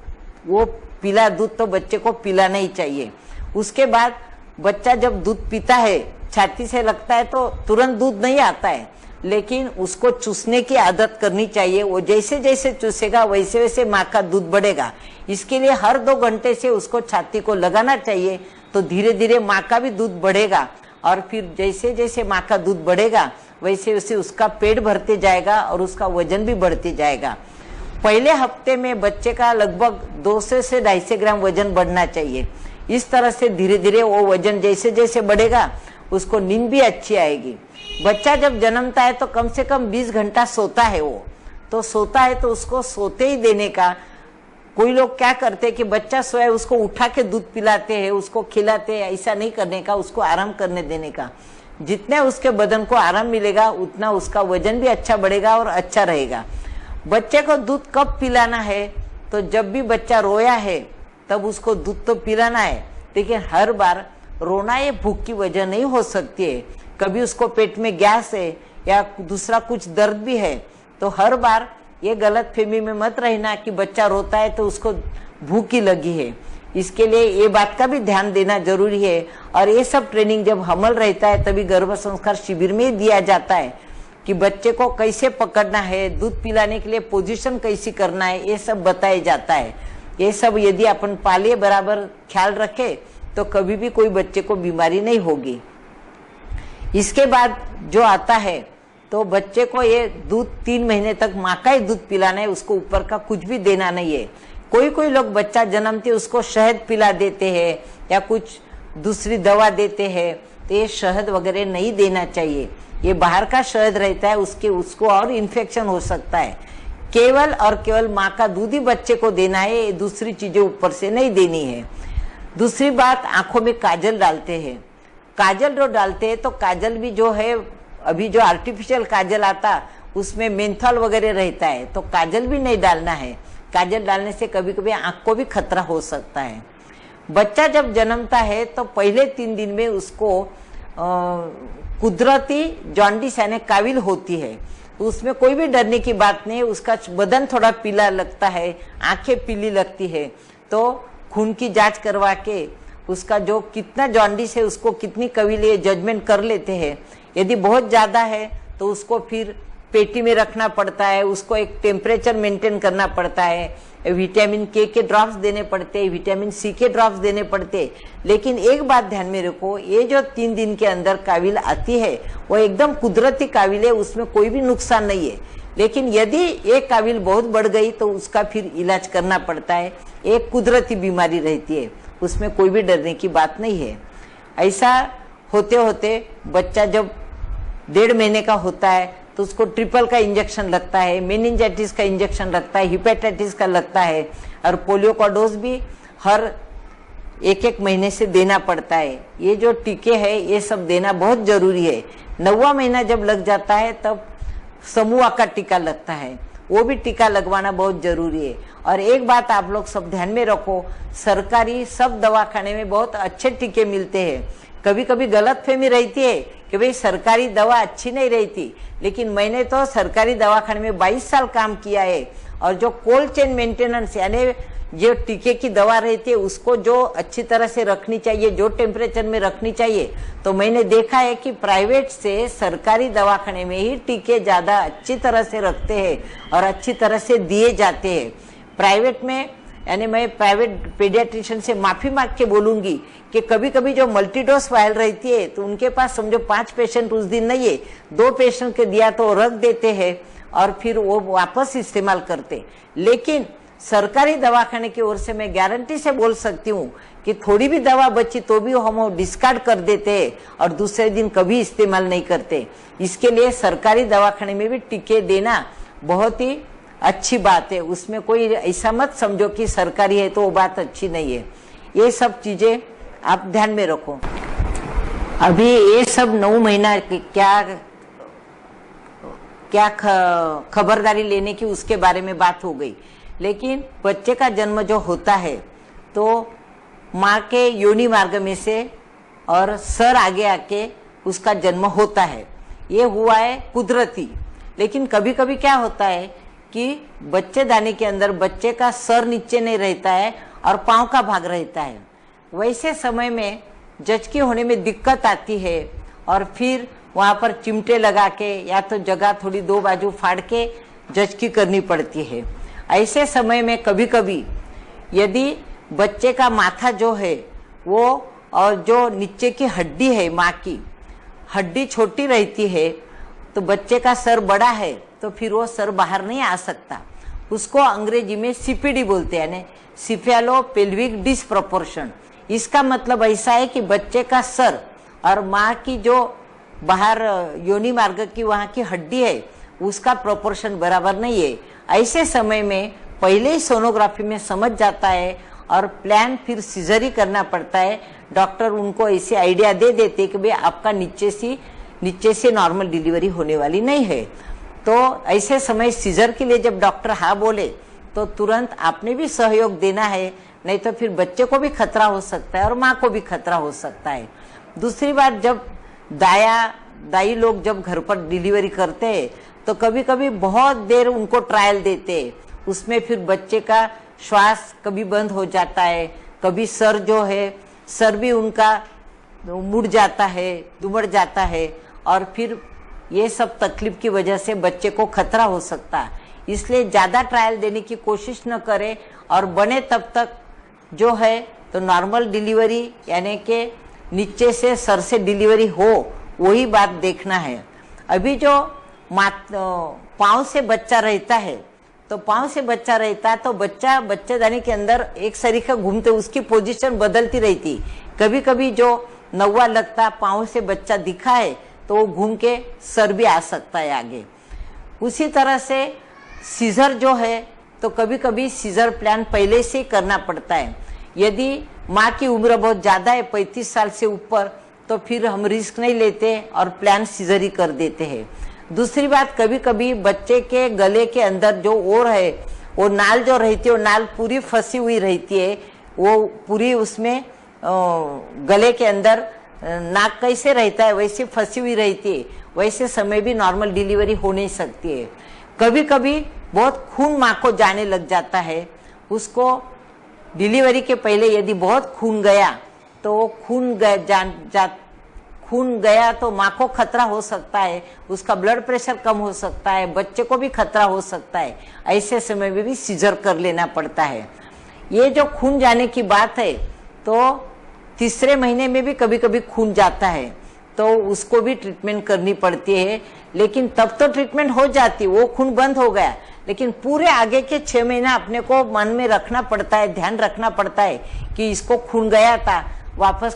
वो पीला दूध तो बच्चे को पिलाना ही चाहिए। उसके बाद बच्चा जब दूध पीता है, छाती से लगता है तो तुरंत दूध नहीं आता है, लेकिन उसको चूसने की आदत करनी चाहिए। वो जैसे जैसे चूसेगा वैसे वैसे माँ का दूध बढ़ेगा। इसके लिए हर 2 घंटे से उसको छाती को लगाना चाहिए, तो धीरे धीरे माँ का भी दूध बढ़ेगा। और फिर जैसे जैसे माँ का दूध बढ़ेगा वैसे वैसे उसका पेट भरते जाएगा और उसका वजन भी बढ़ते जाएगा। पहले हफ्ते में बच्चे का लगभग 200 से 250 ग्राम वजन बढ़ना चाहिए। इस तरह से धीरे धीरे वो वजन जैसे जैसे बढ़ेगा उसको नींद भी अच्छी आएगी। बच्चा जब जन्मता है तो कम से कम 20 घंटा सोता है वो, तो सोता है तो उसको सोते ही देने का। कोई लोग क्या करते हैं कि बच्चा सोया उसको उठा के दूध पिलाते हैं, उसको खिलाते हैं, ऐसा नहीं करने का, उसको आराम करने देने का। जितने उसके बदन को आराम मिलेगा उतना उसका वजन भी अच्छा बढ़ेगा और अच्छा रहेगा। बच्चे को दूध कब पिलाना है, तो जब भी बच्चा रोया है तब उसको दूध तो पिलाना है, लेकिन हर बार रोना ये भूख की वजह नहीं हो सकती है। कभी उसको पेट में गैस है या दूसरा कुछ दर्द भी है, तो हर बार ये गलतफहमी में मत रहना कि बच्चा रोता है तो उसको भूख ही लगी है। इसके लिए ये बात का भी ध्यान देना जरूरी है। और ये सब ट्रेनिंग जब हमल रहता है तभी गर्भ संस्कार शिविर में दिया जाता है कि बच्चे को कैसे पकड़ना है, दूध पिलाने के लिए पोजीशन कैसी करना है, ये सब बताया जाता है। ये सब यदि अपन पाले बराबर ख्याल रखे तो कभी भी कोई बच्चे को बीमारी नहीं होगी। इसके बाद जो आता है तो बच्चे को ये दूध 3 महीने तक माँ का ही दूध पिलाना है, उसको ऊपर का कुछ भी देना नहीं है। कोई लोग बच्चा जन्मते उसको शहद पिला देते हैं या कुछ दूसरी दवा देते हैं, तो ये शहद वगैरह नहीं देना चाहिए। ये बाहर का शहद रहता है, उसको और इन्फेक्शन हो सकता है। केवल और केवल माँ का दूध ही बच्चे को देना है, दूसरी चीजें ऊपर से नहीं देनी है। दूसरी बात, आंखों में काजल डालते हैं। काजल जो डालते हैं तो काजल भी जो है, अभी जो आर्टिफिशियल काजल आता उसमें मेंथॉल वगैरह रहता है, तो काजल भी नहीं डालना है। काजल डालने से कभी कभी आंख को भी खतरा हो सकता है। बच्चा जब जन्मता है तो पहले 3 दिन में उसको कुदरती जॉन्डिस यानी काविल होती है, उसमें कोई भी डरने की बात नहीं। उसका बदन थोड़ा पीला लगता है, आंखें पीली लगती है, तो खून की जांच करवा के उसका जो कितना जॉन्डिस है, उसको कितनी काविल है जजमेंट कर लेते हैं। यदि बहुत ज्यादा है तो उसको फिर पेटी में रखना पड़ता है, उसको एक टेम्परेचर मेंटेन करना पड़ता है, विटामिन के ड्रॉप्स देने पड़ते हैं, विटामिन सी के ड्रॉप्स देने पड़ते हैं। लेकिन एक बात ध्यान में रखो, ये जो 3 दिन के अंदर काविल आती है वो एकदम कुदरती काविल है, उसमें कोई भी नुकसान नहीं है। लेकिन यदि एक काविल बहुत बढ़ गई तो उसका फिर इलाज करना पड़ता है। एक कुदरती बीमारी रहती है, उसमें कोई भी डरने की बात नहीं है। ऐसा होते होते बच्चा जब 1.5 महीने का होता है तो उसको ट्रिपल का इंजेक्शन लगता है, मेनिंजाइटिस का इंजेक्शन लगता है, हेपेटाइटिस का लगता है, और पोलियो का डोज भी हर 1-1 महीने से देना पड़ता है। ये जो टीके हैं ये सब देना बहुत जरूरी है। 9वां महीना जब लग जाता है तब समूह का टीका लगता है, वो भी टीका लगवाना बहुत जरूरी है। और एक बात आप लोग सब ध्यान में रखो, सरकारी सब दवाखाने में बहुत अच्छे टीके मिलते हैं। कभी कभी गलतफहमी रहती है कि भाई सरकारी दवा अच्छी नहीं रहती, लेकिन मैंने तो सरकारी दवाखाने में 22 साल काम किया है, और जो कोल्ड चेन मेंटेनेंस यानी जो टीके की दवा रहती है उसको जो अच्छी तरह से रखनी चाहिए, जो टेम्परेचर में रखनी चाहिए, तो मैंने देखा है कि प्राइवेट से सरकारी दवाखाने में ही टीके ज्यादा अच्छी तरह से रखते हैं और अच्छी तरह से दिए जाते हैं। प्राइवेट में यानी मैं प्राइवेट पीडियाट्रिशियन से माफी मांग के बोलूंगी कि कभी कभी जो मल्टीडोज वायल रहती है तो उनके पास समझो 5 पेशेंट उस दिन नहीं है, 2 पेशेंट के दिया तो रख देते हैं और फिर वो वापस इस्तेमाल करते। लेकिन सरकारी दवाखाने की ओर से मैं गारंटी से बोल सकती हूँ कि थोड़ी भी दवा बची तो भी हम डिस्कार्ड कर देते हैं और दूसरे दिन कभी इस्तेमाल नहीं करते। इसके लिए सरकारी दवाखाने में भी टीके देना बहुत ही अच्छी बात है, उसमें कोई ऐसा मत समझो कि सरकारी है तो वो बात अच्छी नहीं है। ये सब चीजें आप ध्यान में रखो। अभी ये सब 9 महीना क्या खबरदारी लेने की उसके बारे में बात हो गई, लेकिन बच्चे का जन्म जो होता है तो माँ के योनि मार्ग में से और सर आगे आके उसका जन्म होता है, ये हुआ है कुदरती। लेकिन कभी कभी क्या होता है कि बच्चेदानी के अंदर बच्चे का सर नीचे नहीं रहता है और पांव का भाग रहता है। वैसे समय में जचकी होने में दिक्कत आती है और फिर वहां पर चिमटे लगा के या तो जगह थोड़ी 2 बाजू फाड़ के जचकी करनी पड़ती है। ऐसे समय में कभी कभी यदि बच्चे का माथा जो है वो और जो नीचे की हड्डी है, माँ की हड्डी छोटी रहती है, तो बच्चे का सर बड़ा है तो फिर वो सर बाहर नहीं आ सकता। उसको अंग्रेजी में सीपीडी बोलते हैं, यानी सिफेलो पेल्विक डिसप्रोपोर्शन। इसका मतलब ऐसा है कि बच्चे का सर और माँ की जो बाहर योनि मार्ग की वहां की हड्डी है उसका प्रोपोर्शन बराबर नहीं है। ऐसे समय में पहले ही सोनोग्राफी में समझ जाता है और प्लान फिर सीजर करना पड़ता है। डॉक्टर उनको ऐसी आइडिया दे देते कि भाई आपका नीचे से नॉर्मल डिलीवरी होने वाली नहीं है। तो ऐसे समय सीजर के लिए जब डॉक्टर हाँ बोले तो तुरंत आपने भी सहयोग देना है, नहीं तो फिर बच्चे को भी खतरा हो सकता है और माँ को भी खतरा हो सकता है। दूसरी बात, जब दाई लोग जब घर पर डिलीवरी करते हैं तो कभी कभी बहुत देर उनको ट्रायल देते हैं, उसमें फिर बच्चे का श्वास कभी बंद हो जाता है, कभी सर जो है सर भी उनका मुड़ जाता है, दुमड़ जाता है, और फिर ये सब तकलीफ की वजह से बच्चे को खतरा हो सकता है। इसलिए ज्यादा ट्रायल देने की कोशिश न करें और बने तब तक जो है तो नॉर्मल डिलीवरी यानी कि नीचे से सर से डिलीवरी हो, वही बात देखना है। अभी जो पाँव से बच्चा रहता है तो बच्चेदानी के अंदर एक सरीखा घूमते, उसकी पोजीशन बदलती रहती। कभी कभी जो नौवा लगता पाँव से बच्चा दिखा है तो वो घूम के सर भी आ सकता है आगे। उसी तरह से सीजर जो है तो कभी कभी सीजर प्लान पहले से करना पड़ता है। यदि माँ की उम्र बहुत ज्यादा है 35 साल से ऊपर तो फिर हम रिस्क नहीं लेते और प्लान सीजर ही कर देते हैं। दूसरी बात, कभी कभी बच्चे के गले के अंदर जो ओर है वो नाल जो रहती है वो नाल पूरी फंसी हुई रहती है, वो पूरी उसमें गले के अंदर नाक कैसे रहता है वैसे फंसी हुई रहती है। वैसे समय भी नॉर्मल डिलीवरी हो नहीं सकती है। कभी कभी बहुत खून माँ को जाने लग जाता है, उसको डिलीवरी के पहले यदि बहुत खून गया तो खून गया तो माँ को खतरा हो सकता है, उसका ब्लड प्रेशर कम हो सकता है, बच्चे को भी खतरा हो सकता है। ऐसे समय में भी सीजर कर लेना पड़ता है। ये जो खून जाने की बात है तो तीसरे महीने में भी कभी कभी खून जाता है तो उसको भी ट्रीटमेंट करनी पड़ती है, लेकिन तब तो ट्रीटमेंट हो जाती, वो खून बंद हो गया, लेकिन पूरे आगे के 6 महीना अपने को मन में रखना पड़ता है, ध्यान रखना पड़ता है कि इसको खून गया था,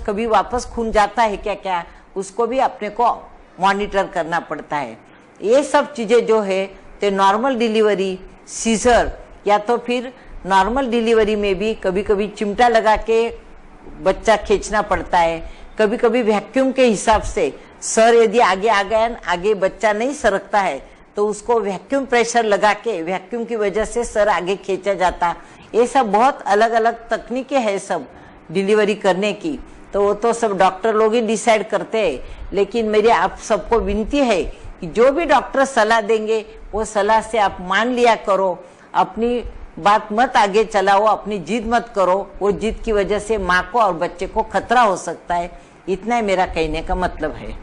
कभी वापस खून जाता है क्या, उसको भी अपने को मॉनिटर करना पड़ता है। ये सब चीजें जो है तो नॉर्मल डिलीवरी, सीजर या तो फिर नॉर्मल डिलीवरी में भी कभी कभी चिमटा लगा के बच्चा खींचना पड़ता है, कभी कभी वैक्यूम के हिसाब से सर यदि आगे आ गया, आगे बच्चा नहीं सरकता है तो उसको वैक्यूम प्रेशर लगा के वैक्यूम की वजह से सर आगे खींचा जाता। ये सब बहुत अलग अलग तकनीकें हैं सब डिलीवरी करने की, तो वो तो सब डॉक्टर लोग ही डिसाइड करते हैं। लेकिन मेरी आप सबको विनती है कि जो भी डॉक्टर सलाह देंगे वो सलाह से आप मान लिया करो, अपनी बात मत आगे चलाओ, अपनी जिद मत करो। वो जिद की वजह से माँ को और बच्चे को खतरा हो सकता है। इतना ही मेरा कहने का मतलब है।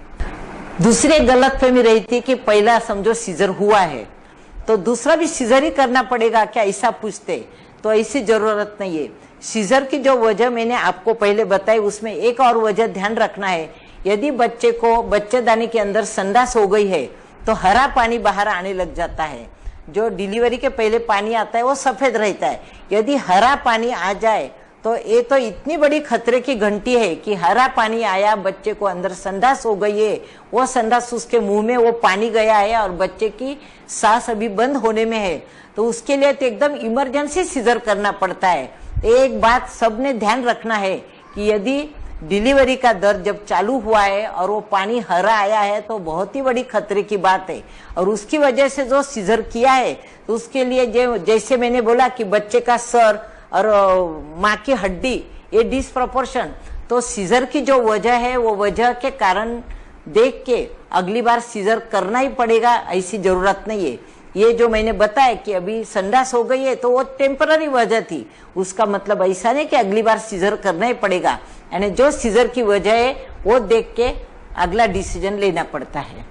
दूसरी गलतफहमी रहती है कि पहला समझो सीजर हुआ है तो दूसरा भी सीजर ही करना पड़ेगा क्या, ऐसा पूछते। तो ऐसी जरूरत नहीं है। सीजर की जो वजह मैंने आपको पहले बताई उसमें एक और वजह ध्यान रखना है। यदि बच्चे को बच्चेदानी के अंदर संडास हो गई है तो हरा पानी बाहर आने लग जाता है। जो डिलीवरी के पहले पानी आता है वो सफेद रहता है। यदि हरा पानी आ जाए तो ये तो इतनी बड़ी खतरे की घंटी है कि हरा पानी आया, बच्चे को अंदर संडास हो गई है, वो संडास उसके मुंह में वो पानी गया है और बच्चे की सांस अभी बंद होने में है, तो उसके लिए तो एकदम इमरजेंसी सीजर करना पड़ता है। एक बात सबने ध्यान रखना है कि यदि डिलीवरी का दर्द जब चालू हुआ है और वो पानी हरा आया है तो बहुत ही बड़ी खतरे की बात है। और उसकी वजह से जो सीजर किया है तो उसके लिए जैसे मैंने बोला कि बच्चे का सर और माँ की हड्डी ये डिसप्रोपोर्शन, तो सीजर की जो वजह है वो वजह के कारण देख के अगली बार सीजर करना ही पड़ेगा, ऐसी जरूरत नहीं है। ये जो मैंने बताया कि अभी संडास हो गई है तो वो टेम्पररी वजह थी, उसका मतलब ऐसा नहीं कि अगली बार सीजर करना ही पड़ेगा। यानी जो सीजर की वजह है वो देख के अगला डिसीजन लेना पड़ता है।